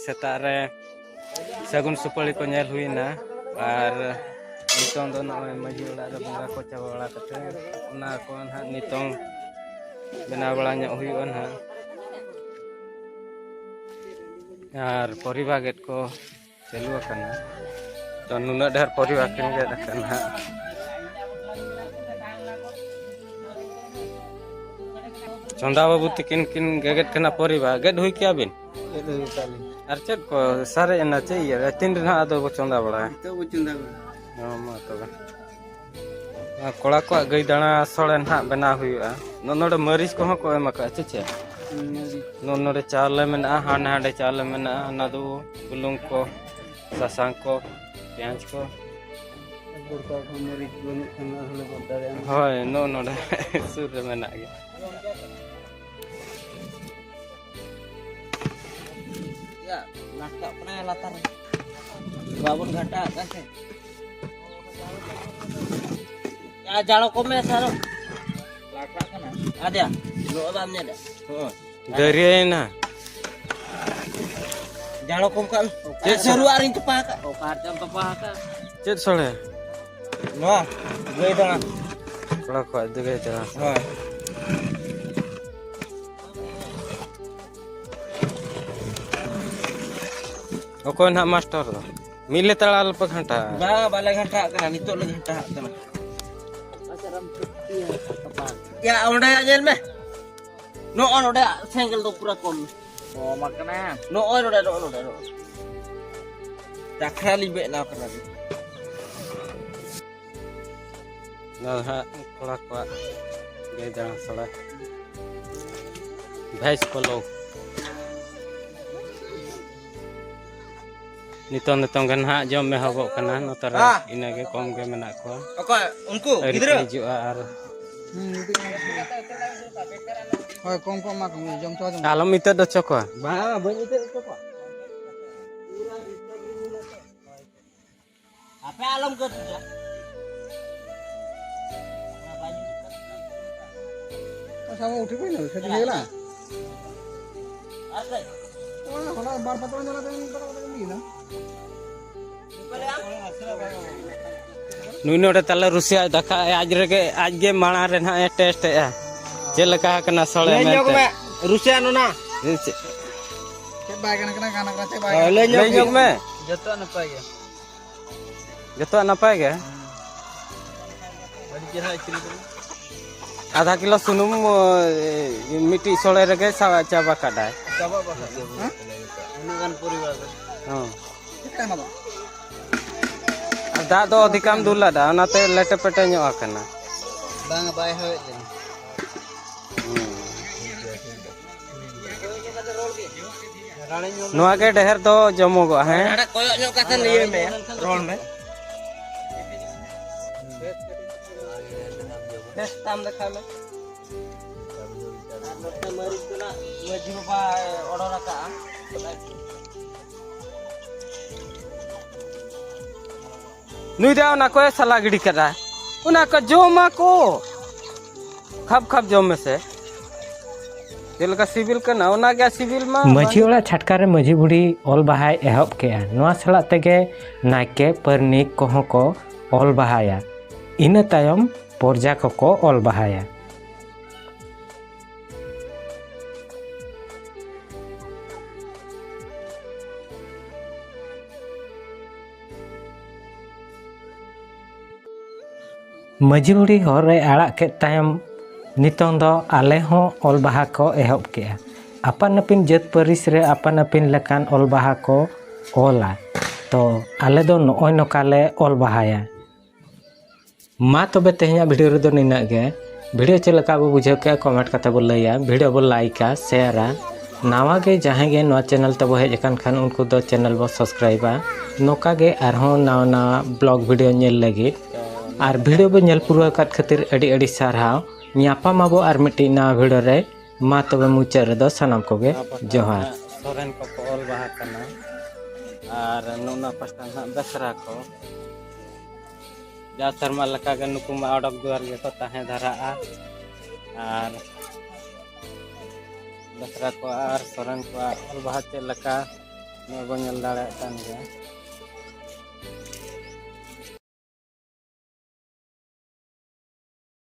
सेता रे सगुन सुपारी को नेल हुईना और नितों दो नॉय मजी ओड़ा रे बंगा को चाबा बड़ा कते ओना को ना नितों बना बड़ा ᱧᱚᱜ हुईओ ना और परिवार गेट को चालू करना तो नुना ढेर परिवार किन गेट करना चंदा बाबू तकिन किन गेट करना परिवार गेट हुई क्या बिन और चेक को सारे ना चाहिए तीन दिन आदो को चंदा बड़ा है तो वो चंदा मा तो कोड़ा को गई दाना सड़े ना बना हुआ नोडे मरीच को को एम का चे नोडे चावल मेना हाने हाने चावल मेना ना दो बुलुंग को सासांग को प्याज को हाँ नोडे सुर मेना गे ya nakak pernah latar babon gata kan ya jalo kome saro lakak kan ada lo abamnya ada dari na jalo kom kan seru aring cepak oh kacang cepak cet sole no gue dong koड़ा को दगे चला हाँ ओको ना master दो मिले तड़ाल पर घंटा बा बाले घंटा kan itu lagi घंटा kan ya udah aja meh no on udah single tuh pura kom oh makanya no on udah tak kali be na kan ना हा कोड़ा को गए जाना सड़ा भैंस को लो नितों नितों गन हा जम में हबो कना नतरा इना के कम के मेना को ओके उनको गिदरा हिजुआ आर होय कम कम मा कम जम तो आलम इते दो चको बा बन इते तो को apa alam ke tuh sama udah pun loh, sedih lah. ada Kalau bar patron jalan dengan patron ini lah. नुनो रे तले रुसिया दखा आज गे माणा रे ना टेस्ट है जेलका कना सळे में रुसिया नोना Cek baik kena cek baik. लेnyok में जतो नपाय गे जतो नपाय गे बड़ी चेहरा इकरी आधा किलो सुनुम मिट्टी सळे रे के चाबा काटा चाबा बासा हां उनगन परिवार हां Kita mana? दा दो अधिकाम दुला दा ओनाते लेटे पेटे ᱧᱚᱜ आकना bang bay hoy नोआ के ढेर दो जमोगो है ada koyok nyok kata liye me roll me des tam dekha me mari tuna maji bapa order raka नुई दा ना को सला गिडी करा उना को जोमा को खब जोम में से जेलका सिविल कना उना गया सिविल मा मझी ओड़ा छटका रे मझी बुढ़ी ऑल बहाय एहब के नोआ सला तेगे नायके परनिक कोहो को ऑल बहाया इन तायम पोरजा को ऑल बहाया मझी बुढ़ी हर रे आड़ा के तायम नितों दो आले हों ऑल बहा को एहब के अपन अपिन जत परिस रे अपन अपिन लेकान ऑल बहा को ऑला तो आले दो नोय नोकाले ऑल बहाया मा तबे तेहना वीडियो रे दो निना गे वीडियो चलका बो बुझे के कमेंट कते बो लैया वीडियो बो लाइका शेयरा नावा गे जहां गे नो चैनल तब हेज अकान खान उनको दो चैनल बो सब्सक्राइबा नोका गे आरहों नावा ब्लॉग वीडियो नेल लगी और वीडियो बो नेल पूरा काट खातिर अड़ी अड़ी सारहाव ᱧᱟᱯᱟᱢᱟᱵᱚ ᱟᱨ ᱢᱤᱫᱴᱤᱡ ᱱᱟᱣᱟ ᱵᱷᱤᱰᱤᱭᱳ ᱨᱮ ᱢᱟ ᱛᱚᱵᱮ ᱢᱩᱪᱟᱹᱫ ᱨᱮᱫᱚ ᱥᱟᱱᱟᱢ ᱠᱚᱜᱮ ᱡᱚᱦᱟᱨ सोरेन को ऑल बहा कना और नुना पस्ता ना बेसरा को जा शर्मा लका के नुकु मा अडक दुआर के को ताहे धरा और बेसरा को और सोरेन को ऑल बहा चे लका ᱱᱚᱜᱼᱚᱭ ᱵᱚᱱ ᱧᱮᱞ ᱫᱟᱲᱮᱭᱟᱜ ᱠᱟᱱ ᱜᱮᱭᱟ